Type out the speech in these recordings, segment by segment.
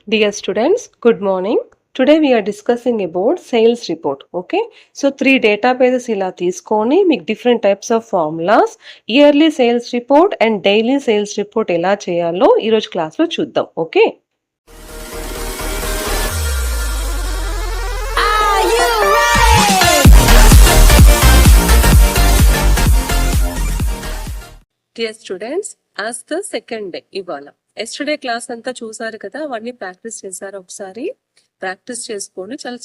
Dear students, good morning. Today we are discussing about sales report. Okay. So 3 databases ఇలా తీసుకొని మీకు different types of formulas, yearly sales report and daily sales report ఎలా చేయాలో ఈరోజు క్లాస్లో చూద్దాం. Okay. Dear students, as the second day ఇవాళ yesterday class అంతా చూసారు కదా, అవన్నీ ప్రాక్టీస్ చేశారు. ఒకసారి ప్రాక్టీస్ చేసుకోండి. చాలా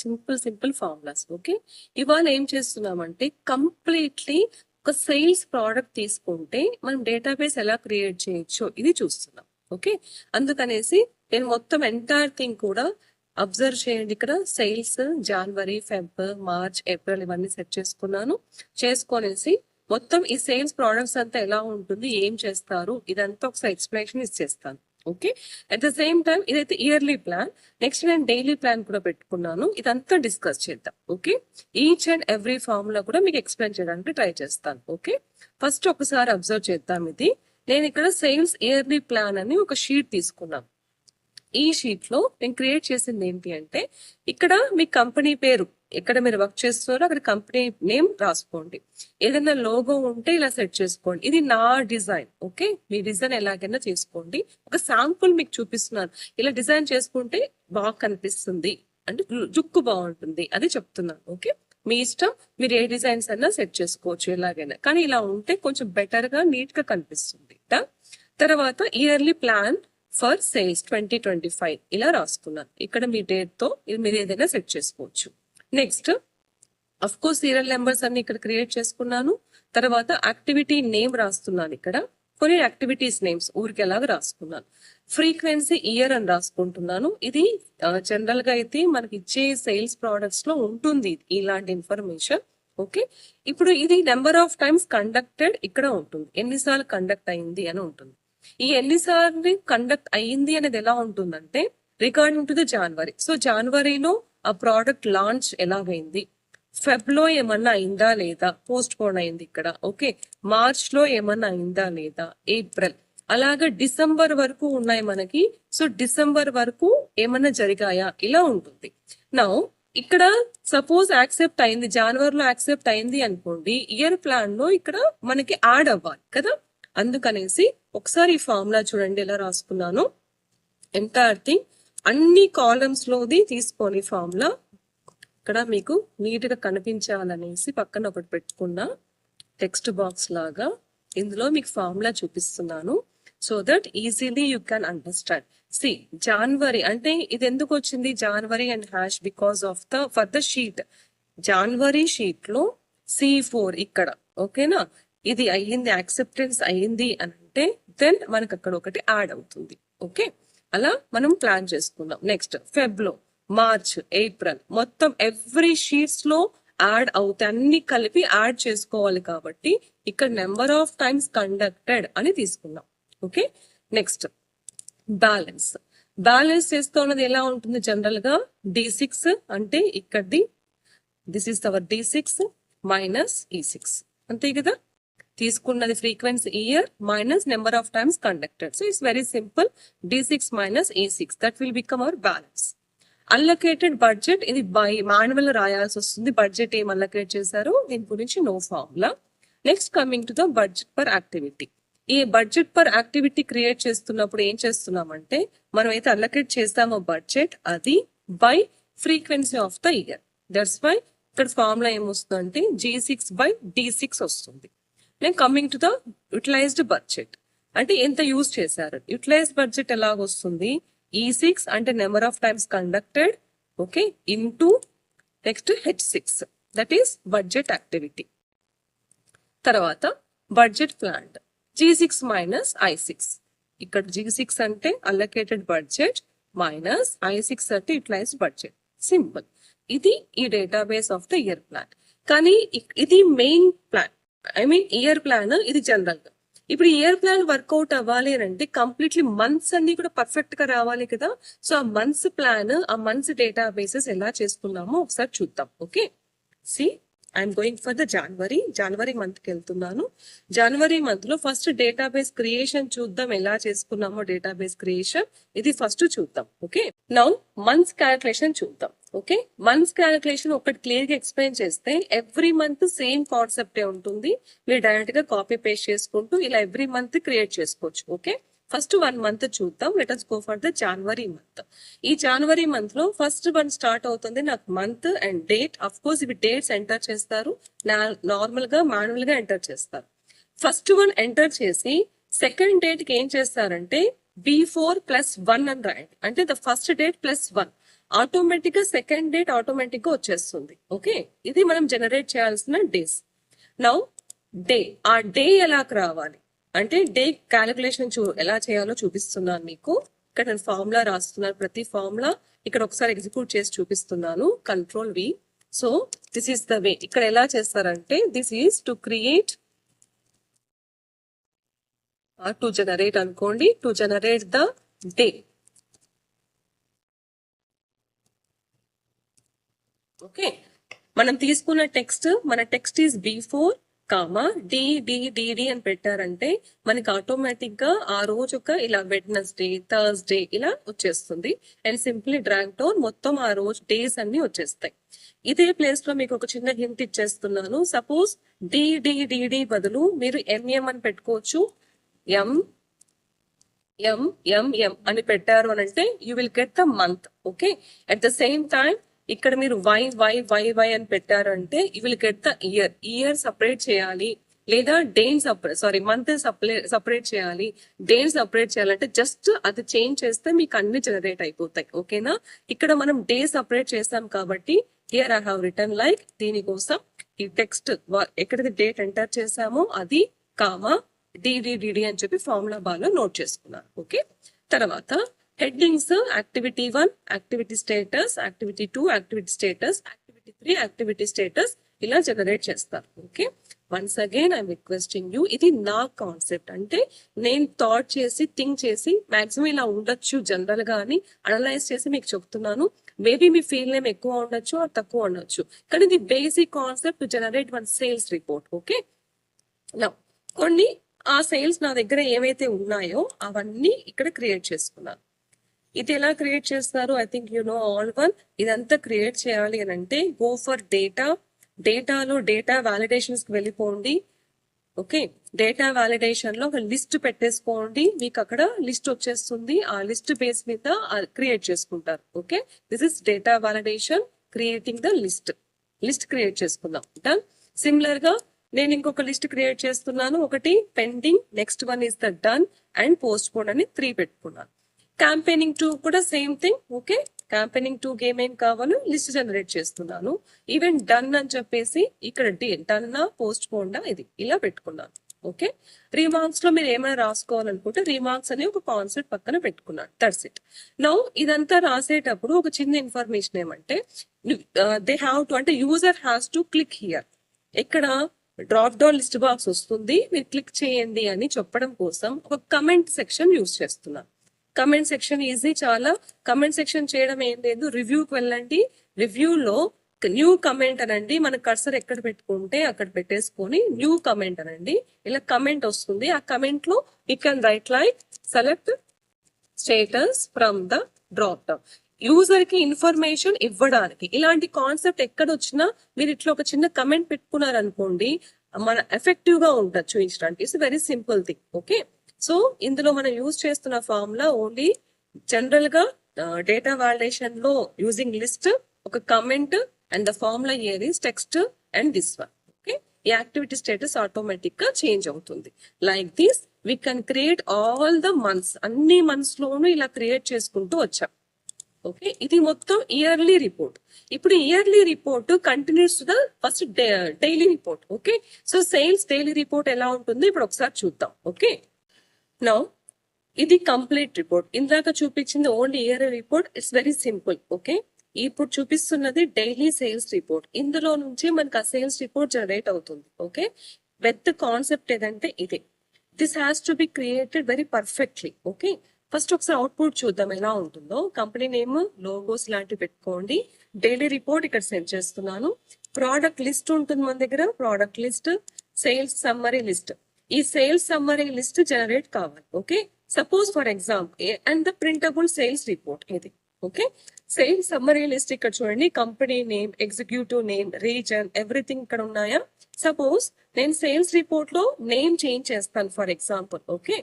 సింపుల్ ఫార్ములాస్. ఓకే, ఇవాళ ఏం చేస్తున్నామంటే కంప్లీట్లీ ఒక సేల్స్ ప్రోడక్ట్ తీసుకుంటే మనం డేటాబేస్ ఎలా క్రియేట్ చేయొచ్చో ఇది చూస్తున్నాం. ఓకే, అందుకనేసి నేను మొత్తం ఎంటైర్ థింగ్ కూడా అబ్జర్వ్ చేయండి. ఇక్కడ సేల్స్ జనవరి, ఫెబ్, మార్చ్, ఏప్రిల్ ఇవన్నీ సెట్ చేసుకొనేసి మొత్తం ఈ సేల్స్ ప్రోడక్ట్స్ అంతా ఎలా ఉంటుంది, ఏం చేస్తారు, ఇదంతా ఒకసారి ఎక్స్ప్లెనేషన్ ఇచ్చేస్తాను. Okay, at the same time ఇదైతే ఇయర్లీ ప్లాన్. నెక్స్ట్ నేను డైలీ ప్లాన్ కూడా పెట్టుకున్నాను. ఇదంతా డిస్కస్ చేద్దాం. Okay, each and every formula కూడా మీకు ఎక్స్ప్లెయిన్ చేయడానికి ట్రై చేస్తాను. ఓకే, ఫస్ట్ ఒకసారి అబ్జర్వ్ చేద్దాం. ఇది నేను ఇక్కడ సేల్స్ ఇయర్లీ ప్లాన్ అని ఒక షీట్ తీసుకున్నాను. ఈ షీట్ లో నేను క్రియేట్ చేసింది ఏంటి అంటే, ఇక్కడ మీ కంపెనీ పేరు, ఎక్కడ మీరు వర్క్ చేస్తున్నారో అక్కడ కంపెనీ నేమ్ రాసుకోండి. ఏదైనా లోగో ఉంటే ఇలా సెట్ చేసుకోండి. ఇది నా డిజైన్. ఓకే, మీ డిజైన్ ఎలాగైనా చేసుకోండి. ఒక శాంపుల్ మీకు చూపిస్తున్నాను. ఇలా డిజైన్ చేసుకుంటే బాగా కనిపిస్తుంది అంటే జుక్కు బాగుంటుంది అది చెప్తున్నాను. ఓకే, మీ ఇష్టం, మీరు ఏ డిజైన్స్ అన్నా సెట్ చేసుకోవచ్చు ఎలాగైనా, కానీ ఇలా ఉంటే కొంచెం బెటర్ గా నీట్ గా కనిపిస్తుంది. తర్వాత ఇయర్లీ ప్లాన్ ఫర్ సేల్స్ 2025 ఇలా రాసుకున్నాను. ఇక్కడ మీ డేట్ తో మీరు ఏదైనా సెట్ చేసుకోవచ్చు. Next of course serial numbers అన్ని ఇక్కడ క్రియేట్ చేసుకున్నాను. తర్వాత యాక్టివిటీ నేమ్ రాస్తున్నాను. ఇక్కడ కొన్ని యాక్టివిటీస్ నేమ్స్ ఊరికి ఎలాగ రాసుకున్నాను. ఫ్రీక్వెన్సీ ఇయర్ అని రాసుకుంటున్నాను. ఇది జనరల్ గా అయితే మనకి ఇచ్చే సేల్స్ ప్రోడక్ట్స్ లో ఉంటుంది ఇలాంటి ఇన్ఫర్మేషన్. ఓకే, ఇప్పుడు ఇది నెంబర్ ఆఫ్ టైమ్స్ కండక్టెడ్ ఇక్కడ ఉంటుంది. ఎన్నిసార్లు కండక్ట్ అయింది అని ఉంటుంది. ఈ ఎన్నిసార్లు కండక్ట్ అయ్యింది అనేది ఎలా ఉంటుందంటే regarding to the January. So జనవరిలో ఆ ప్రోడక్ట్ లాంచ్ ఎలాగైంది, ఫెబ్ లో ఏమన్నా అయిందా లేదా, పోస్ట్ పోన్ అయింది ఇక్కడ. ఓకే, మార్చ్ లో ఏమన్నా అయిందా లేదా, ఏప్రిల్, అలాగా డిసెంబర్ వరకు ఉన్నాయి మనకి. సో డిసెంబర్ వరకు ఏమన్నా జరిగాయా ఇలా ఉంటుంది. నౌ ఇక్కడ సపోజ్ యాక్సెప్ట్ అయింది, జనవరిలో యాక్సెప్ట్ అయింది అనుకోండి, ఇయర్ ప్లాన్ లో ఇక్కడ మనకి యాడ్ అవ్వాలి కదా. అందుకనేసి ఒకసారి ఈ ఫార్ములా చూడండి ఎలా రాసుకున్నాను. ఎంటైర్ థింగ్ అన్ని కాలమ్స్ లోది తీసుకొని ఫార్ములా ఇక్కడ మీకు నీట్ గా కనిపించాలనేసి పక్కన ఒకటి పెట్టుకున్నా టెక్స్ట్ బాక్స్ లాగా. ఇందులో మీకు ఫార్ములా చూపిస్తున్నాను so that easily you can understand. See January అంటే ఇది ఎందుకు వచ్చింది January and hash, because of for the sheet. January sheet లో C4 ఇక్కడ. ఓకేనా, ఇది అయ్యింది, యాక్సెప్టెన్స్ అయ్యింది అని అంటే దెన్ మనకు అక్కడ ఒకటి యాడ్ అవుతుంది. ఓకే, అలా మనం ప్లాన్ చేసుకున్నాం. నెక్స్ట్ ఫెబ్ లో, మార్చ్, ఏప్రిల్ మొత్తం ఎవ్రీ షీట్స్ లో యాడ్ అవుతాయి, అన్ని కలిపి యాడ్ చేసుకోవాలి కాబట్టి ఇక్కడ నెంబర్ ఆఫ్ టైమ్స్ కండక్టెడ్ అని తీసుకున్నాం. Okay, next balance. బ్యాలెన్స్ చేస్తున్నది ఎలా ఉంటుంది జనరల్ గా D6 అంటే ఇక్కడది, this is our D6 minus E6 అంతే కదా. తీసుకున్నది frequency year minus number of times conducted. So it's very simple, D6 minus E6 that will become our balance. Allocated budget ఇది బై మాన్యువల్ రాయాల్సి వస్తుంది. Budget ఏం allocate చేశారు దీని గురించి no formula. Next coming to the budget per activity. ఈ budget per activity create చేస్తున్నప్పుడు ఏం చేస్తున్నామంటే మనం అయితే అల్లొకేట్ చేస్తామో బడ్జెట్ అది by frequency of the year. That's why ఇక్కడ ఫార్ములా ఏమొస్తుందంటే G6/D6 వస్తుంది. నేను coming to the utilised budget అంటే ఎంత యూజ్ చేశారు. యూటిలైజ్డ్ బడ్జెట్ ఎలాగొస్తుంది, E6 అంటే number of times conducted, okay, into next H6 that is budget activity. తర్వాత budget planned G6 minus I6. ఇక్కడ G6 అంటే అల్లొకేటెడ్ బడ్జెట్ మైనస్ I6 అంటే యూటిలైజ్డ్ బడ్జెట్. సింపుల్. ఇది ఈ database of the year plan. కానీ ఇది main plan, I mean year plan. ఇది general గా ఇప్పుడు ఇయర్ ప్లాన్ వర్కౌట్ అవ్వాలి అని అంటే కంప్లీట్లీ మంత్స్ అన్ని కూడా పర్ఫెక్ట్ గా రావాలి కదా. సో ఆ మంత్స్ ప్లాన్, ఆ మంత్స్ డేటాబేసెస్ ఎలా చేసుకున్నామో ఒకసారి చూద్దాం. Okay, see I'm going for the January month కి వెళ్తున్నాను. జనవరి మంత్ లో ఫస్ట్ డేటాబేస్ క్రియేషన్ చూద్దాం, ఎలా చేసుకున్నామో డేటాబేస్ క్రియేషన్ ఇది ఫస్ట్ చూద్దాం. ఓకే, నౌ మంత్స్ క్యాలిక్యులేషన్ చూద్దాం. ఓకే, మంత్స్ క్యాలిక్యులేషన్ ఒకటి క్లియర్ గా ఎక్స్ప్లెయిన్ చేస్తే ఎవ్రీ మంత్ సేమ్ కాన్సెప్టే ఉంటుంది. మీరు డైరెక్ట్ గా కాపీ పేస్ట్ చేసుకుంటూ ఇలా ఎవ్రీ మంత్ క్రియేట్ చేసుకోవచ్చు. ఓకే, ఫస్ట్ 1 మంత్ చూద్దాం. Let us go for the January month. ఈ జనవరి మంత్ లో ఫస్ట్ 1 స్టార్ట్ అవుతుంది నాకు month and date. Of course ఇవి డేట్స్ ఎంటర్ చేస్తారు, నార్మల్ గా మాన్యువల్ గా ఎంటర్ చేస్తారు. ఫస్ట్ 1 ఎంటర్ చేసి సెకండ్ డేట్ కి ఏం చేస్తారంటే B4 + 1 అని రాయండి. అంటే ద ఫస్ట్ డేట్ +1 ఆటోమేటిక్ గా సెకండ్ డేట్ ఆటోమేటిక్ గా వచ్చేస్తుంది. ఓకే, ఇది మనం జనరేట్ చేయాల్సిన డేస్. నౌ డే, ఆ డే ఎలా రావాలి అంటే డే క్యాలిక్యులేషన్ ఎలా చేయాలో చూపిస్తున్నాను మీకు. ఇక్కడ నేను ఫార్ములా రాస్తున్నాను, ప్రతి ఫార్ములా ఇక్కడ ఒకసారి ఎగ్జిక్యూట్ చేసి చూపిస్తున్నాను. Ctrl+V. So this is the way. ఇక్కడ ఎలా చేస్తారంటే this is to create to generate అనుకోండి, to generate the day. Okay, మనం తీసుకున్న టెక్స్ట్, మన టెక్స్ట్ ఈస్ B4 డి అని పెట్టారంటే మనకి ఆటోమేటిక్ గా ఆ రోజు ఒక ఇలా వెడ్నెస్డే, థర్స్డే ఇలా వచ్చేస్తుంది. అండ్ సింప్లీ డ్రాగ్ డౌన్ మొత్తం ఆ రోజు డేస్ అన్ని వచ్చేస్తాయి. ఇదే ప్లేస్ లో మీకు ఒక చిన్న హింట్ ఇచ్చేస్తున్నాను. సపోజ్ డి బదులు మీరు ఎంఎం అని పెట్టుకోవచ్చు. ఎం అని పెట్టారు అని అంటే you will get the month. Okay, at the same time ఇక్కడ మీరు వై అని పెట్టారంటే you will get the year separate చేయాలి, లేదా మంత్ సపరేట్ చేయాలి, డేట్ సపరేట్ చేయాలంటే జస్ట్ అది చేంజ్ చేస్తే మీకు అన్ని జనరేట్ అయిపోతాయి. ఓకేనా, ఇక్కడ మనం డే సపరేట్ చేస్తాం కాబట్టి here I have return like, దీనికోసం ఈ టెక్స్ట్ ఎక్కడైతే డేట్ ఎంటర్ చేసామో అది కామా డి అని చెప్పి ఫార్ములా బార్ లో నోట్ చేసుకున్నాను. ఓకే, తర్వాత headings activity 1 activity status, activity 2 activity status, activity 3 activity status ఇలా జనరేట్ చేస్తారు. Okay, once again I'm requesting you, ఇది నా కాన్సెప్ట్. అంటే నేను థాట్ చేసి థింక్ చేసి మాక్సిమం ఇలా ఉండొచ్చు జనరల్ గా అని అనలైజ్ చేసి మీకు చెప్తున్నాను. మేబీ మీ ఫీల్ నేమ్ ఎక్కువ ఉండొచ్చు ఆర్ తక్కువ ఉండొచ్చు, కానీ ఇది basic concept to generate 1 sales report. Okay, now కొన్ని ఆ సేల్స్ నా దగ్గర ఏవైతే ఉన్నాయో అవన్నీ ఇక్కడ క్రియేట్ చేసుకున్నాను. ఇది ఎలా క్రియేట్ చేస్తారు? I think you know all one. ఇదంతా క్రియేట్ చేయాలి అని అంటే గో ఫర్ డేటాలో డేటా వ్యాలిడేషన్స్ కి వెళ్ళిపోండి. ఓకే, డేటా వ్యాలిడేషన్ లో ఒక లిస్ట్ పెట్టేసుకోండి, మీకు అక్కడ లిస్ట్ వచ్చేస్తుంది. ఆ లిస్ట్ బేస్ మీద క్రియేట్ చేసుకుంటారు. Okay, this is data validation, creating the list create చేసుకుందాం. డన్. సిమిలర్ గా నేను ఇంకొక లిస్ట్ క్రియేట్ చేస్తున్నాను. ఒకటి pending, next one is the done and post phone అని 3 పెట్టుకున్నాను. క్యాంపెయినింగ్ 2 కూడా సేమ్ థింగ్. ఓకే, క్యాంపెయినింగ్ 2 ఏమేం కావాలో లిస్ట్ జనరేట్ చేస్తున్నాను. ఈవెన్ డన్ అని చెప్పేసి ఇక్కడ డన్ పోస్ట్ పోన్ ఇది ఇలా పెట్టుకున్నాను. ఓకే, రీమార్క్స్ లో మీరు ఏమైనా రాసుకోవాలనుకుంటే రీమార్క్స్ అనే ఒక కాన్సెప్ట్ పక్కన పెట్టుకున్నాను. That's it. నౌ ఇదంతా రాసేటప్పుడు ఒక చిన్న ఇన్ఫర్మేషన్ ఏమంటే దే హ్యావ్ టు, అంటే user has to click here. ఇక్కడ డ్రాప్ డౌన్ లిస్ట్ బాక్స్ వస్తుంది, మీరు క్లిక్ చేయండి అని చెప్పడం కోసం ఒక కమెంట్ సెక్షన్ యూజ్ చేస్తున్నాను. కమెంట్ సెక్షన్ ఈజీ చాలా. కమెంట్ సెక్షన్ చేయడం ఏం లేదు, రివ్యూకి వెళ్ళండి, రివ్యూలో న్యూ కమెంట్ అనండి, మన కర్సర్ ఎక్కడ పెట్టుకుంటే అక్కడ పెట్టేసుకొని న్యూ కమెంట్ అనండి, ఇలా కమెంట్ వస్తుంది. ఆ కమెంట్ లో you can write like select status from the drop down. User కి ఇన్ఫర్మేషన్ ఇవ్వడానికి ఇలాంటి కాన్సెప్ట్ ఎక్కడ వచ్చినా మీరు ఇట్లా ఒక చిన్న కమెంట్ పెట్టుకున్నారనుకోండి, మన ఎఫెక్టివ్ గా ఉంటుంది చూపించడానికి. It's very simple thing. Okay, so ఇందులో మనం యూజ్ చేస్తున్న ఫార్ములా ఓన్లీ జనరల్ గా డేటా వాలిడేషన్ లో యూజింగ్ లిస్ట్, ఒక comment and the formula here is text and this one. Okay, ఈ యాక్టివిటీ స్టేటస్ ఆటోమేటిక్ గా చేంజ్ అవుతుంది. Like this we can create all the months, అన్ని months లోనూ ఇలా create చేసుకుంటూ వచ్చాం. ఓకే, ఇది మొత్తం ఇయర్లీ రిపోర్ట్. ఇప్పుడు yearly report continues to the first daily report. Okay, so sales daily report ఎలా ఉంటుంది ఇప్పుడు ఒకసారి చూద్దాం. ఓకే, నౌ ఇది కంప్లీట్ రిపోర్ట్. ఇందాక చూపించింది only year report. It's very simple. Okay, ఇప్పుడు చూపిస్తున్నది డైలీ సేల్స్ రిపోర్ట్. ఇందులో నుంచి మనకు ఆ సేల్స్ రిపోర్ట్ జనరేట్ అవుతుంది. ఓకే, పెద్ద కాన్సెప్ట్ ఏదంటే ఇదే. This has to be created very perfectly. Okay, first ఒకసారి అవుట్పుట్ చూద్దాం ఎలా ఉంటుందో. కంపెనీ నేమ్, లోగోస్ లాంటివి పెట్టుకోండి. డైలీ రిపోర్ట్ ఇక్కడ సెండ్ చేస్తున్నాను. ప్రోడక్ట్ లిస్ట్ ఉంటుంది మన దగ్గర, product list, sales summary list. ఈ సేల్స్ సమ్మరీ లిస్ట్ జనరేట్ కావాలి. Okay, suppose for example and the printable sales report ఇది. ఓకే, సేల్స్ సమ్మరీ లిస్ట్ ఇక్కడ చూడండి, company name, executive name, reason, everything ఇక్కడ ఉన్నాయా. సపోజ్ నేను సేల్స్ రిపోర్ట్ లో name change చేస్తాను ఫర్ ఎగ్జాంపుల్. ఓకే,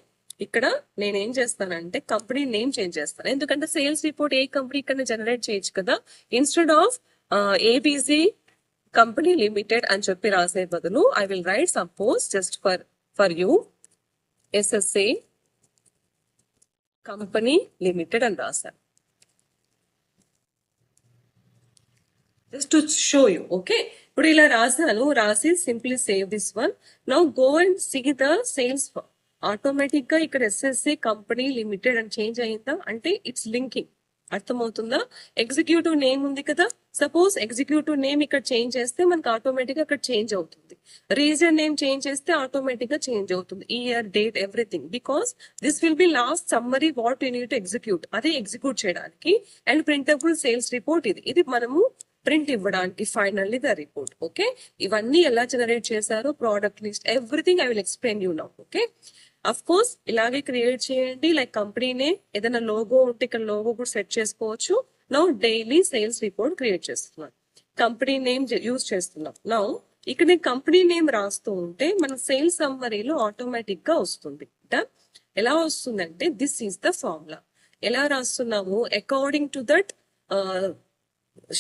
ఇక్కడ నేను ఏం చేస్తానంటే కంపెనీ నేమ్ చేంజ్ చేస్తాను, ఎందుకంటే సేల్స్ రిపోర్ట్ ఏ కంపెనీ కన్నా జనరేట్ చేయొచ్చు కదా. Instead of ABC company limited అని చెప్పి రాసే బదులు I will write suppose just for you SSA company limited అని రాశాను, just to show you. Okay, ఇప్పుడు ఇలా రాశాను, రాసి simply save this one. Now go and see the sales. Automatic గా ఇక్కడ ఎస్ఎస్సి కంపెనీ లిమిటెడ్ అని చేంజ్ అయిందా అంటే ఇట్స్ లింకింగ్. అర్థమవుతుందా? ఎగ్జిక్యూటివ్ నేమ్ ఉంది కదా, సపోజ్ ఎగ్జిక్యూటివ్ నేమ్ ఇక్కడ చేంజ్ చేస్తే మనకి ఆటోమేటిక్ గా అక్కడ చేంజ్ అవుతుంది. రీజన్ నేమ్ చేంజ్ చేస్తే ఆటోమేటిక్ గా చేంజ్ అవుతుంది, year, date, everything. Because this will be last summary what you need to execute, అదే ఎగ్జిక్యూట్ చేయడానికి. అండ్ ప్రింటబుల్ సేల్స్ రిపోర్ట్ ఇది మనము ప్రింట్ ఇవ్వడానికి ఫైనల్లీ ద రిపోర్ట్. ఓకే, ఇవన్నీ ఎలా జనరేట్ చేశారో, product list, everything I will explain you now. Okay, of course ఇలాగే create చేయండి. లైక్ కంపెనీ నేమ్, ఏదైనా లోగో ఉంటే ఇక్కడ లోగో కూడా సెట్ చేసుకోవచ్చు. Now daily sales report create చేస్తున్నాం, కంపెనీ నేమ్ యూజ్ చేస్తున్నాం. నౌ ఇక్కడ నేను కంపెనీ నేమ్ రాస్తూ ఉంటే మన సేల్స్ సమ్మరీలో ఆటోమేటిక్ గా వస్తుంది. ఎలా వస్తుందంటే దిస్ ఈస్ ద ఫార్ములా. ఎలా రాస్తున్నాము, according to that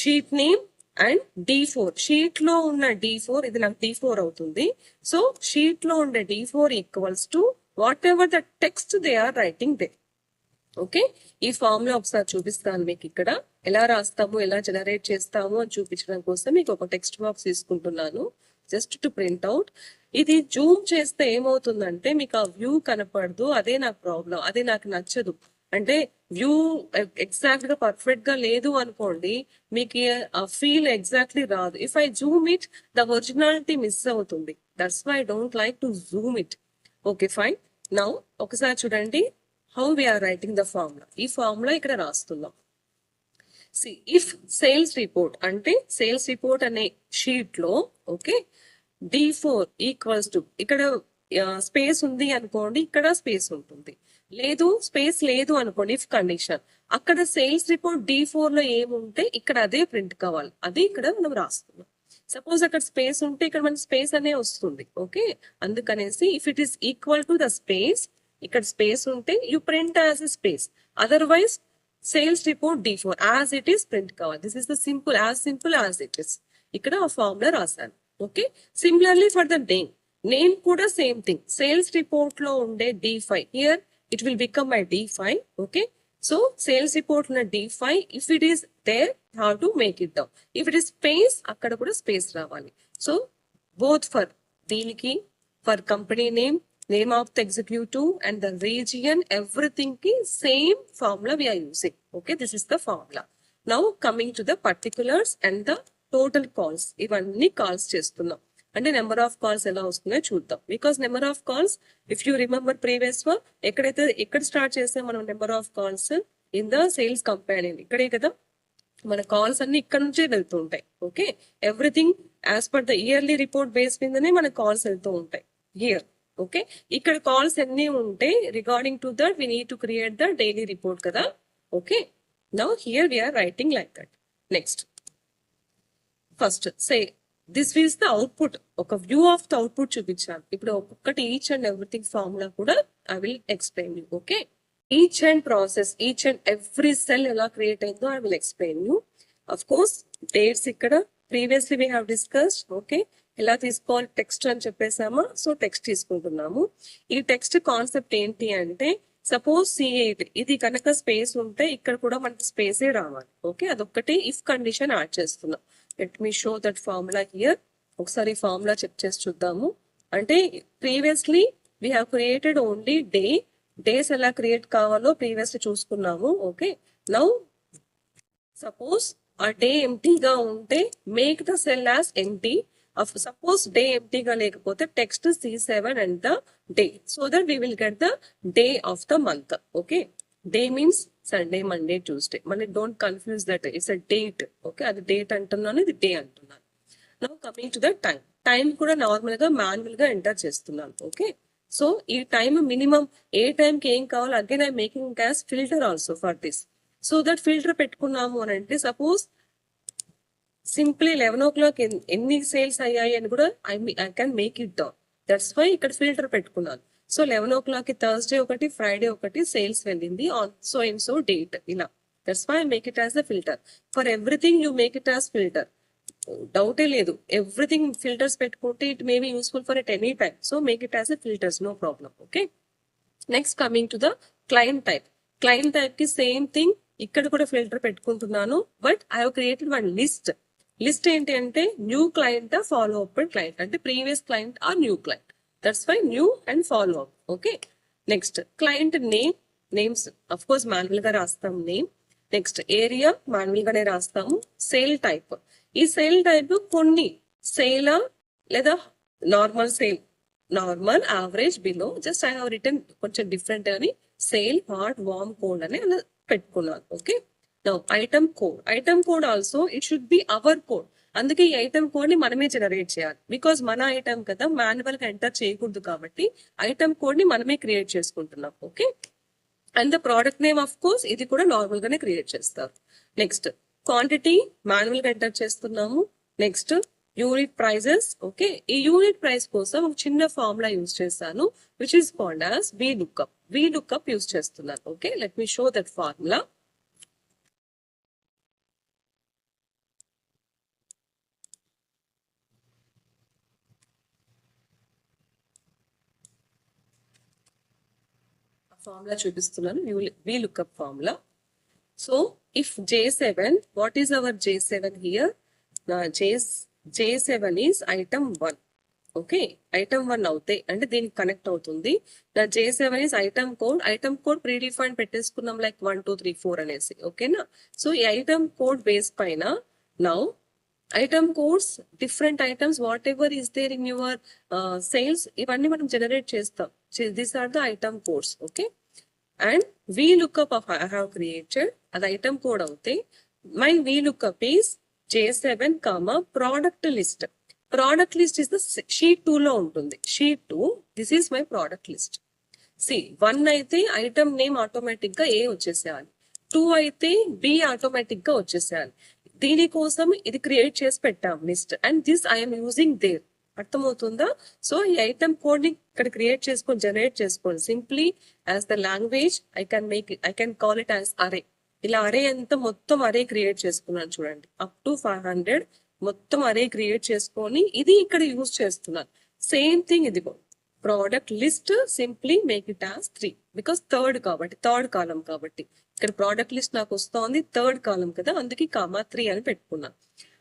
sheet name and D4. Sheet లో ఉన్న D4 ఇది నాకు D4 అవుతుంది. సో షీట్ లో ఉండే D4 equals to whatever the text they are writing they. Okay, ఈ ఫార్ములా ఒకసారి చూపిస్తాను మీకు. ఇక్కడ ఎలా రాస్తాము, ఎలా జనరేట్ చేస్తాము అని చూపించడం కోసం మీకు ఒక టెక్స్ట్ బాక్స్ తీసుకుంటున్నాను జస్ట్ టు ప్రింట్ అవుట్. ఇది జూమ్ చేస్తే ఏమవుతుందంటే మీకు ఆ వ్యూ కనపడదు, అదే నాకు ప్రాబ్లం, అదే నాకు నచ్చదు. అంటే వ్యూ ఎగ్జాక్ట్ గా పర్ఫెక్ట్ గా లేదు అనుకోండి, మీకు ఆ ఫీల్ ఎగ్జాక్ట్లీ రాదు. If I zoom it the originality miss అవుతుంది. That's why I don't like to zoom it. Okay fine. Now ఒకసారి చూడండి how we are writing the formula. ఈ ఫార్ములా ఇక్కడ రాస్తున్నాం. ఇఫ్ సేల్స్ రిపోర్ట్ అంటే సేల్స్ రిపోర్ట్ అనే sheet లో ఓకే D4 ఈక్వల్స్ టు, ఇక్కడ స్పేస్ ఉంది అనుకోండి, ఇక్కడ స్పేస్ ఉంటుంది. లేదు స్పేస్ లేదు అనుకోండి, ఇఫ్ కండిషన్, అక్కడ సేల్స్ రిపోర్ట్ D4 లో ఏముంటే ఇక్కడ అదే ప్రింట్ కావాలి, అదే ఇక్కడ మనం రాస్తున్నాం. సపోజ్ అక్కడ స్పేస్ ఉంటే ఇక్కడ మన స్పేస్ అనే వస్తుంది. ఓకే, అందుకనేసి if it is equal to the space, ఇక్కడ స్పేస్ ఉంటే you print as a space, otherwise sales report D4 as it is print కావాలి. This is the simple as it is. ఇక్కడ ఆ ఫార్ములా రాశాను. Okay, similarly for the name కూడా same thing. Sales report లో ఉండే D5 here it will become my D5. okay, so sales report ఉన్న D5 if it is there how to make it down. if it is space అక్కడ కూడా space రావాలి. so both for దీనికి for company name, name of the executive and the region, everything ki same formula we are using. okay, this is the formula. now coming to the particulars and the total calls, ఇవన్నీ calls చేస్తున్నాం. అంటే number of calls ఎలా వస్తున్నాయో చూద్దాం. Because number of calls if you remember previous one ఎక్కడ start చేసాం మనం number of calls in the sales companion. ఇక్కడే కదా మన కాల్స్ అన్ని ఇక్కడ నుంచే వెళ్తూ ఉంటాయి. Okay, everything as per the yearly report base మీదనే మన కాల్స్ వెళ్తూ ఉంటాయి హియర్. ఓకే, ఇక్కడ కాల్స్ ఎన్ని ఉంటే regarding to that we need to create the daily report కదా. Okay, now here we are writing like that. Next first say this is the output. ఒక view of the output చూపించాను. ఇప్పుడు ఒక్కొక్కటి each and everything formula కూడా I will explain you. Okay, each and process, each and every cell ఎలా create అయిందో I will explain you. Of course dates ఇక్కడ previously we have discussed. Okay, ఎలా తీసుకోవాలి text అని చెప్పేసామా, సో టెక్స్ట్ తీసుకుంటున్నాము. ఈ text concept ఏంటి అంటే సపోజ్ C8 ఇది కనుక స్పేస్ ఉంటే ఇక్కడ కూడా మనకి స్పేసే రావాలి. ఓకే, అదొక్కటి ఇఫ్ కండిషన్ యాడ్ చేస్తున్నాం. Let me show that formula here. ఒకసారి ఫార్ములా చెక్ చేసి చూద్దాము. అంటే previously we have created only days ఎలా క్రియేట్ కావాలో ప్రీవియస్లీ చూసుకున్నాము. ఓకే, నౌ సపోజ్ ఆ డే ఎంటీగా ఉంటే make the cell as empty. Suppose day ఎంటీగా లేకపోతే text C7 and the day, so that we will get the day of the month. Okay, day means Sunday, Monday, Tuesday. మళ్ళీ don't confuse that it's a date. Okay, అది date అంటున్నాను, ఇది day అంటున్నాను. Now coming to the time. Time కూడా normal గా manual గా enter చేస్తున్నాను. Okay, so ఈ టైం మినిమం ఏ టైంకి ఏం కావాలో again I making as filter also for this. So that filter పెట్టుకున్నాము అని అంటే సపోజ్ సింప్లీ 11 o'clock ఎన్ని సేల్స్ అయ్యాయి అని కూడా I can make it down. That's why ఇక్కడ ఫిల్టర్ పెట్టుకున్నాను. సో 11 o'clock కి థర్స్డే ఒకటి, ఫ్రైడే ఒకటి సేల్స్ వెళ్ళింది on so and so date ఇలా. That's why I make it as the filter. For everything you make it as filter. డౌటే లేదు, everything filters పెట్టుకుంటే it may be useful for at any time. So make it as the filters, no problem. Okay, next coming to the client type. Client type కి same thing, ఇక్కడ కూడా filter పెట్టుకుంటున్నాను. But I have created one list. List ఏంటి అంటే new client, follow up client, అంటే previous client or new client. That's why new and follow up. Okay, next client names of course manual గా రాస్తాం name. Next area manual గానే రాస్తాము. Sale type, ఈ sale type కొన్ని సేలా లేదా normal sale, normal, average, below, just I have return కొంచెం different అని సేల్, హాట్, వార్మ్, కోల్డ్ అని అలా పెట్టుకున్నాను. Okay, now item code. Item code also it should be our code. అందుకే ఈ ఐటమ్ కోడ్ ని మనమే జనరేట్ చేయాలి. బికాస్ మన ఐటమ్ కదా, మాన్యువల్ గా ఎంటర్ చేయకూడదు కాబట్టి ఐటమ్ కోడ్ ని మనమే క్రియేట్ చేసుకుంటున్నాం. Okay, and the product name of course ఇది కూడా నార్మల్ గానే క్రియేట్ చేస్తారు. నెక్స్ట్ క్వాంటిటీ మాన్యువల్ గా ఎంటర్ చేస్తున్నాము. Next unit prices. ఓకే, ఈ యూనిట్ ప్రైస్ కోసం ఒక చిన్న ఫార్ములా యూజ్ చేస్తాను which is called as V lookup. V lookup use చేస్తున్నాను. Okay, let me show that formula. Formula చూపిస్తున్నాను, V lookup formula. So if J7, what is our J7 here? J7 is item 1. Okay, item 1 అవుతాయి అంటే దీనికి connect అవుతుంది. J7 is item code. Item code predefine పెట్టేసుకున్నాం like 1 2 3 4 అనేసి. ఓకేనా, so ఈ item code base పైన now item codes, different items whatever is there in your sales, ఇవన్నీ మనం జనరేట్ చేస్తాం. These are the item codes. Okay, and V lookup I have created, అది item code అవుతాయి. My V lookup is J7 product list. Product list is the sheet 2 లో ఉంటుంది. Sheet 2, this is my product list. C 1 అయితే item name automatic గా ఏ వచ్చేసేయాలి, 2 అయితే B automatic గా వచ్చేసేయాలి. దీనికోసం ఇది క్రియేట్ చేసి పెట్టాం list, and this I'm using there. అర్థమవుతుందా? సో ఈ ఐటమ్ కోడ్ ని ఇక్కడ క్రియేట్ చేసుకొని జనరేట్ చేసుకోండి. Simply as the language I can call it as అరే. ఇలా అరే అంతా మొత్తం అరే క్రియేట్ చేసుకున్నాను చూడండి, అప్ టు 500 మొత్తం అరే క్రియేట్ చేసుకొని ఇది ఇక్కడ యూజ్ చేస్తున్నాను. సేమ్ థింగ్ ఇదిగో product list, simply make it as 3 because third కాబట్టి, థర్డ్ కాలం కాబట్టి ఇక్కడ ప్రోడక్ట్ లిస్ట్ నాకు వస్తుంది థర్డ్ కాలం కదా, అందుకే 3 అని పెట్టుకున్నాను.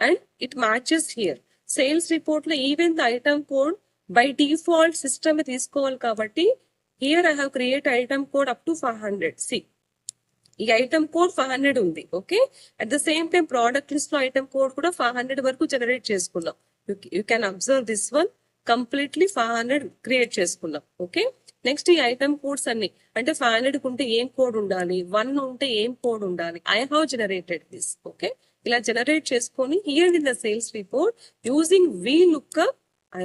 And it matches here. Sales report లో even the item code by default system తీసుకోవాలి కాబట్టి here I have create item code up to 500. See ఈ ఐటమ్ కోడ్ 500 ఉంది. Okay, at the same time product list లో item code కూడా 500 వరకు generate చేసుకున్నాం. You can observe this one, completely 500 create చేసుకున్నాం. Okay, next ఈ ఐటమ్ కోడ్స్ అన్ని అంటే 500 ఉంటే ఏం కోడ్ ఉండాలి, 1 ఉంటే ఏం కోడ్ ఉండాలి, I have generated this. Okay, ఇలా జనరేట్ చేసుకొని here in the sales report using V lookup I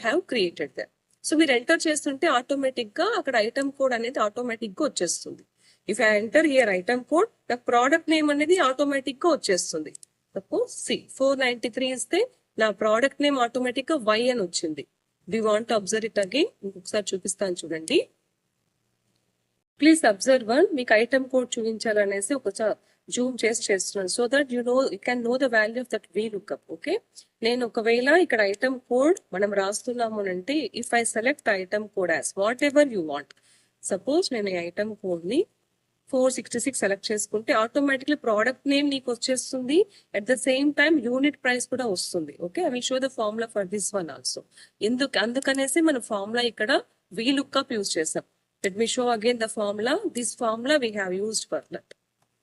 have created that. So మీరు ఎంటర్ చేస్తుంటే ఆటోమేటిక్ గా అక్కడ ఐటమ్ కోడ్ అనేది ఆటోమేటిక్ గా వచ్చేస్తుంది. If I enter here item code, నాకు ప్రోడక్ట్ నేమ్ అనేది ఆటోమేటిక్ గా వచ్చేస్తుంది. సపోజ్ సి 493 ఇస్తే నా ప్రోడక్ట్ నేమ్ ఆటోమేటిక్ గా Y అని వచ్చింది. We want observe it again, ఇంకొకసారి చూపిస్తాను చూడండి. ప్లీజ్ అబ్జర్వ్ వన్, మీకు ఐటమ్ కోడ్ చూపించాలనేసి ఒకసారి జూమ్ చేసి చేస్తున్నాను so that you can know the value of that V lookup. Okay, నేను ఒకవేళ ఇక్కడ ఐటమ్ కోడ్ మనం రాస్తున్నాము అంటే if I select item code as whatever you want, suppose నేను ఈ ఐటమ్ కోడ్ ని 466 సెలెక్ట్ చేసుకుంటే ఆటోమేటిక్లీ ప్రోడక్ట్ నేమ్ నీకు వచ్చేస్తుంది, at the same time unit price కూడా వస్తుంది. Okay, I will show the formula for this one also. అందుకనేసి మనం ఫార్ములా ఇక్కడ వి లుక్అప్ యూజ్ చేసాం. Let me show again the formula. This formula we have used for that.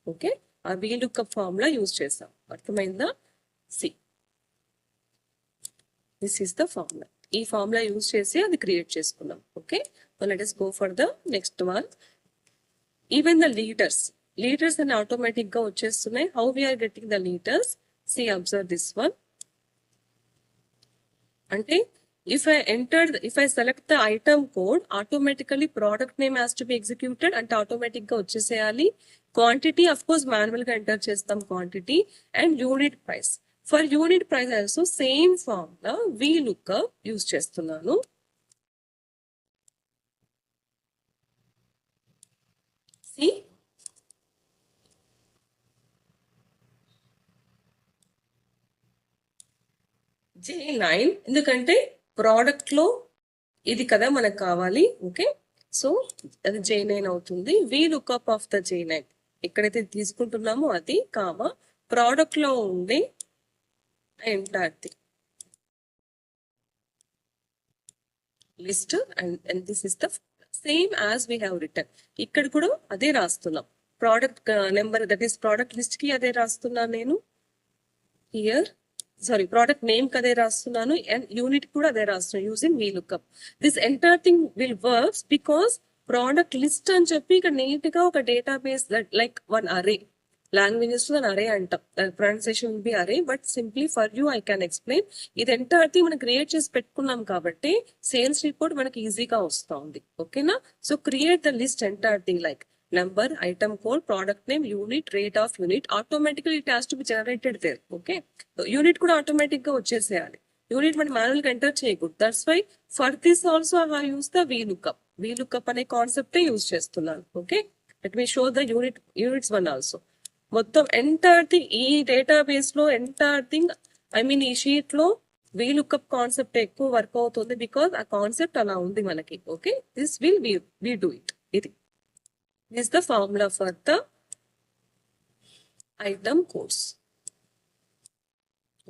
Okay, ఆ వి lookup formula use చేసాం. అర్థమైందా? See this is the formula. ఈ formula use చేసి అది క్రియేట్ చేసుకున్నాం. Okay, let us go for the next one. Even the litres అని automatic గా వచ్చేస్తున్నాయి. How we are getting the litres? See observe this one. అంటే if I select the item code, automatically product name has to be executed అంటే automatic గా వచ్చేసేయాలి. Quantity of course manual గా enter చేస్తాం quantity, and unit price. For unit price also same formula V lookup use చేస్తున్నాను. See J9 ఎందుకంటే product లో ఇది కదా మనకు కావాలి. ఓకే, సో అది J9 అవుతుంది. వి లుక్అప్ ఆఫ్ ద J9 ఎక్కడైతే తీసుకుంటున్నామో అది కామా ప్రోడక్ట్ లో ఉండే entire thing list and this is the same as we have written. ఇక్కడ కూడా అదే రాస్తున్నాం. Product number that is product list కి అదే రాస్తున్నాను నేను హియర్. సారీ, ప్రోడక్ట్ నేమ్ కి అదే రాస్తున్నాను అండ్ యూనిట్ కూడా అదే రాస్తున్నాను using V lookup. This entire thing will works because product list అని చెప్పి ఇక్కడ నీట్ గా ఒక database like one array, languages లో అరే అంటాం, pronunciation will be array, but simply for you I can explain. ఇది ఎంటైర్ థింగ్ మనం create చేసి పెట్టుకున్నాం కాబట్టి సేల్స్ రిపోర్ట్ మనకి ఈజీగా వస్తుంది. ఓకేనా? So create the list entire thing like number, item code, product name, unit, rate of unit. Automatically it has to be generated there. Okay, so unit కూడా automatic గా వచ్చేసేయాలి. యూనిట్ మనం మాన్యువల్ గా enter చేయకూడదు. That's why for this also I use the VLOOKUP. VLOOKUP అనే concept use చేస్తున్నాను. Okay, let me show the units one also. మొత్తం entire thing ఈ డేటాబేస్ లో ఎంటైర్ థింగ్ ఈ షీట్ లో VLOOKUP కాన్సెప్ట్ ఎక్కువ వర్క్ అవుతుంది బికాస్ ఆ కాన్సెప్ట్ అలా ఉంది మనకి. Okay, this will we do it. ఇది is the formula for the item codes.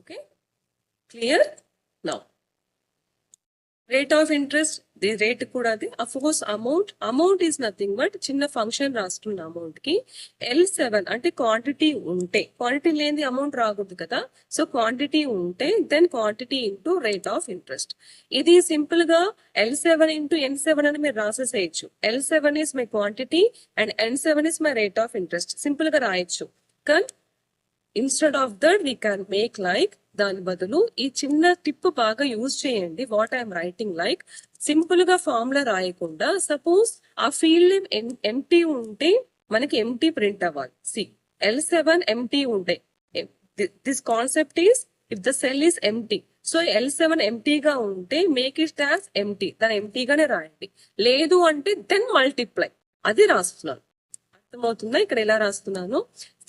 Okay, clear? Now rate of interest, the rate kuda adi. Of course amount is nothing but chinna function rastunna amount ki L7 ante quantity unte, quantity leni amount ragudu kada. So quantity unte then quantity into rate of interest. Idi simple ga L7 into N7 ani meer raseseyochu. L7 is my quantity and N7 is my rate of interest. Simple ga rayochu. Kan instead of that we can make like, దాని బదులు ఈ చిన్న tip బాగా use చేయండి. What I'm writing like simple గా formula రాయకుండా suppose ఆ field name empty ఉంటే మనకి ఎంటీ ప్రింట్ అవ్వాలి. సి L7 ఎంటీ ఉంటే this concept is if the cell is empty, so L7 ఎంటీగా ఉంటే మేక్ ఇట్ యాజ్ ఎంటీ, దాని ఎంటీగానే రాయండి. లేదు అంటే దెన్ మల్టిప్లై, అది రాస్తున్నాను. అర్థమవుతుందా ఇక్కడ ఎలా రాస్తున్నాను?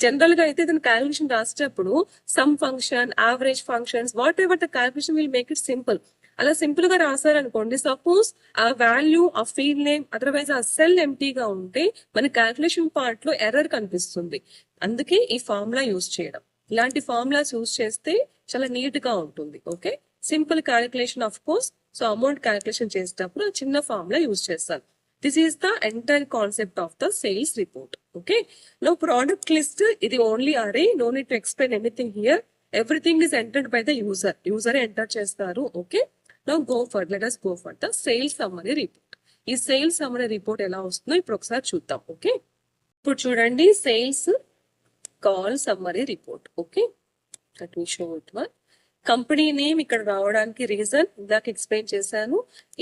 జనరల్ గా అయితే దీని క్యాలిక్యులేషన్ రాసేటప్పుడు sum function, average functions, what ever the calculation will make it simple. అలా సింపుల్ గా రాసారనుకోండి, సపోజ్ ఆ వాల్యూ, ఆ ఫీల్డ్ నేమ్, అదర్వైజ్ ఆ సెల్ ఎంటీగా ఉంటే మన క్యాలిక్యులేషన్ పార్ట్ లో ఎర్రర్ కనిపిస్తుంది. అందుకే ఈ ఫార్ములా యూజ్ చేయడం. ఇలాంటి ఫార్ములాస్ యూజ్ చేస్తే చాలా నీట్ గా ఉంటుంది. Okay, simple calculation of course. So amount calculation చేసేటప్పుడు చిన్న ఫార్ములా యూజ్ చేస్తాను. This is the entire concept of the sales report. Okay, now product list is the only array, no need to explain anything here. Everything is entered by the user enter chestaru. Okay, now let us go for the sales summary report. Ee sales summary report ela vastundo ippudu okasari chuddam. Okay, ippudu chudandi sales call summary report. Okay, let me show it one. Company name ఇక్కడ రావడానికి reason ఇందాక explain చేశాను.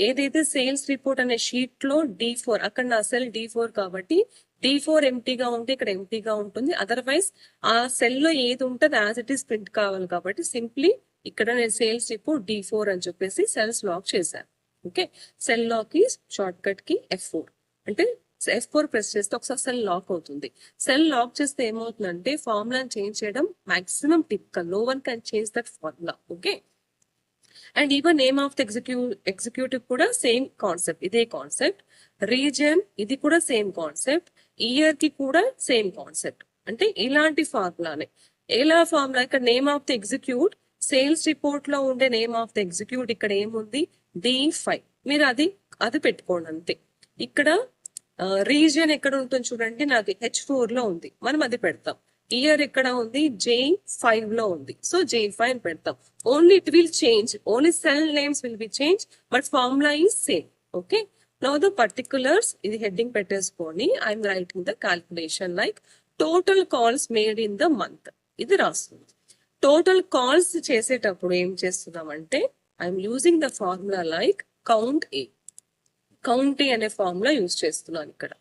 ఏదైతే sales report అనే sheet లో D4, అక్కడ నా cell D4 కాబట్టి D4 ఎంటీగా ఉంటే ఇక్కడ ఎంటీగా ఉంటుంది. అదర్వైజ్ ఆ సెల్ లో ఏది ఉంటుంది యాజ్ ఇట్ ఈస్ ప్రింట్ కావాలి కాబట్టి సింప్లీ ఇక్కడ నేను సేల్స్ రిపోర్ట్ D4 అని చెప్పేసి సెల్స్ లాక్ చేశాను. ఓకే, సెల్ లాక్ ఈ షార్ట్ కట్ కి F4 అంటే F4 ప్రెస్ చేస్తే ఒకసారి సెల్ లాక్ అవుతుంది. సెల్ లాక్ చేస్తే ఏమవుతుందంటే ఫార్ములాని చేంజ్ చేయడం maximum typical, no one can change that formula. Okay, and even name of the executive కూడా సేమ్ కాన్సెప్ట్, ఇదే కాన్సెప్ట్. రీజన్ ఇది కూడా సేమ్ కాన్సెప్ట్. ఇయర్ కి కూడా సేమ్ కాన్సెప్ట్. అంటే ఇలాంటి ఫార్ములానే. ఎలా ఫార్ములా? ఇక్కడ name of the execute, sales report లో ఉండే నేమ్ ఆఫ్ ద ఎగ్జిక్యూట్ ఇక్కడ ఏముంది D5, మీరు అది పెట్టుకోండి అంతే. ఇక్కడ రీజియన్ ఎక్కడ ఉంటుంది చూడండి, నాకు H4 లో ఉంది, మనం అది పెడతాం. ఇయర్ ఎక్కడ ఉంది, J5 లో ఉంది, సో J5 పెడతాం. Only it will change, only cell names will be change, but formula is same. Okay, now the particulars ఇది హెడ్డింగ్ పెట్టేసుకొని I'm writing the calculation like total calls made in the month, ఇది రాస్తుంది. Total calls చేసేటప్పుడు ఏం చేస్తున్నామంటే I'm using the formula like count A. Count A అనే formula use చేస్తున్నాను ఇక్కడ.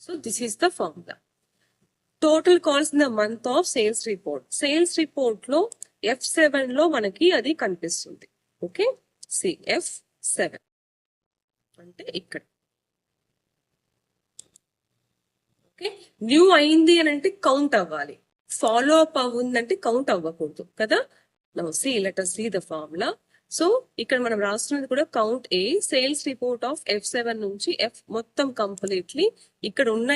So this is the formula. Total calls in the month of sales report. Sales report లో F7 లో మనకి అది కనిపిస్తుంది. ఓకే, F7 అంటే ఇక్కడ. ఓకే, న్యూ అయింది అని అంటే కౌంట్ అవ్వాలి, ఫాలో అప్ అవ్వుందంటే కౌంట్ అవ్వకూడదు కదా. Now see let us see the formula. So ఇక్కడ మనం రాస్తున్నది కూడా count A, sales report of F7 నుంచి F మొత్తం కంప్లీట్లీ ఇక్కడ ఉన్న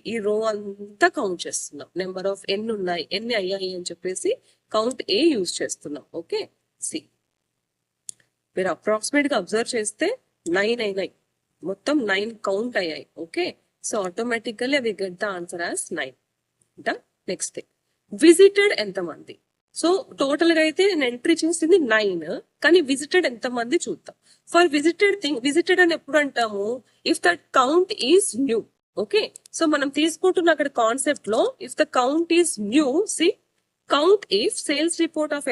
ఈ రో అంతా కౌంట్ చేస్తున్నాం. నెంబర్ ఆఫ్ ఎన్ని ఉన్నాయి, ఎన్ని అయ్యాయి అని చెప్పేసి కౌంట్ ఏ యూజ్ చేస్తున్నాం. ఓకే, సి మీరు అప్రాక్సిమేట్ గా అబ్జర్వ్ చేస్తే 9 అయినాయి, మొత్తం 9 కౌంట్ అయ్యాయి. Okay, so automatically we get the answer as 9. Next thing, visited ఎంతమంది. సో టోటల్ గా అయితే నేను ఎంట్రీ చేసింది 9, కానీ విజిటెడ్ ఎంతమంది చూద్దాం. ఫర్ విజిటెడ్ థింగ్, విజిటెడ్ అని ఎప్పుడు అంటాము, if that count is new. Okay, so మనం తీసుకుంటున్న అక్కడ కాన్సెప్ట్ లో if the count is new, see count if sales report of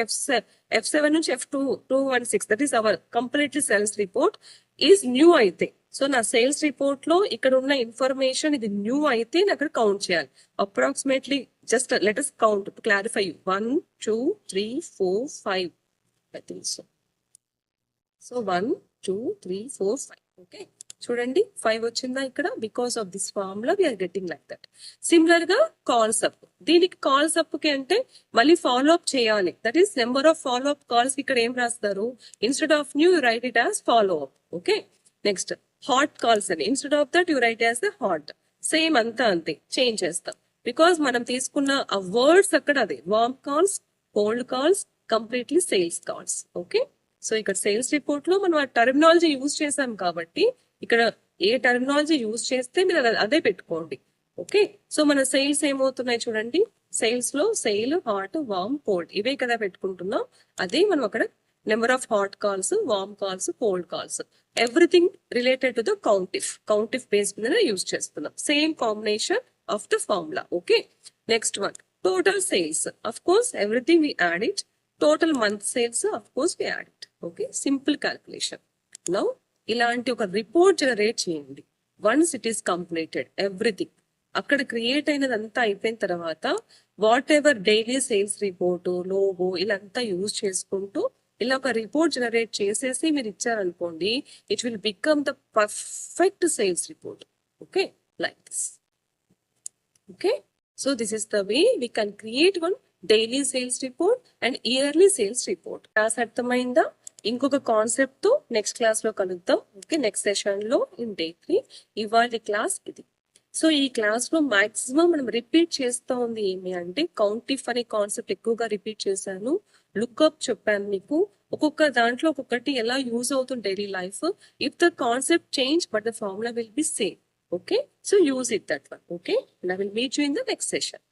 F7 నుంచి F216, that is our completely sales report is new అయితే, so నా సేల్స్ రిపోర్ట్ లో ఇక్కడ ఉన్న ఇన్ఫర్మేషన్ ఇది న్యూ అయితే నేను అక్కడ కౌంట్ చేయాలి. Approximately just let us count to clarify. 1 2 3 4 5 I think so. So 1 2 3 4 5. Okay, చూడండి 5 వచ్చిందా ఇక్కడ. Because of this formula we're getting like that. Similar గా కాల్స్ అప్, దీనికి కాల్స్ అప్ కి అంటే మళ్ళీ ఫాలో అప్ చేయాలి. That is number of follow up calls. ఇక్కడ ఏం రాస్తారు, instead of new you write it as follow up. Okay, next hot calls అని, instead of that you right as the hot. Same అంతా అంతే, change చేస్తాం. Because మనం తీసుకున్న ఆ వర్డ్స్ అక్కడ అదే, warm calls, cold calls, completely sales calls. Okay, so ఇక్కడ సేల్స్ రిపోర్ట్ లో మనం ఆ టర్మినాలజీ యూజ్ చేసాం కాబట్టి ఇక్కడ ఏ టర్మినాలజీ యూజ్ చేస్తే మీరు అదే పెట్టుకోండి. ఓకే, సో మన సేల్స్ ఏమవుతున్నాయి చూడండి, సేల్స్ లో సేల్, హాట్, వార్మ్, కోల్డ్ ఇవే కదా పెట్టుకుంటున్నాం. అదే మనం అక్కడ number of hot calls, warm calls, cold calls, everything related to the count if base మీద యూజ్ చేస్తున్నాం. Same combination of the formula. Okay, next one total sales. Of course everything we add it. Total month sales of course we add it. Okay, simple calculation. Now ఇలాంటి ఒక report generate చేయండి. Once it is completed everything, అక్కడ create అయినదంతా అయిపోయిన తర్వాత whatever daily sales report, logo ఇలాంతా use చేసుకుంటూ ఇలా ఒక రిపోర్ట్ జనరేట్ చేసేసి మీరు ఇచ్చారనుకోండి, it will become the perfect sales report. Okay, like this. Okay, so this is the way we can create one daily sales report and yearly sales report. Class అర్థమైందా? ఇంకొక concept తో next class లో కలుద్దాం. Okay, next session లో in day 3. ఇవాళ class ఇది. So ఈ class లో మాక్సిమం మనం రిపీట్ చేస్తూ ఉంది ఏమి అంటే, కౌంట్ ఇఫ్ అనే కాన్సెప్ట్ ఎక్కువగా రిపీట్ చేశాను, లుక్అప్ చెప్పాను మీకు. ఒక్కొక్క దాంట్లో ఒక్కొక్కటి ఎలా యూజ్ అవుతుంది daily life. If the concept change but the formula will be same. Okay, so use it that one. Okay, and I will meet you in the next session.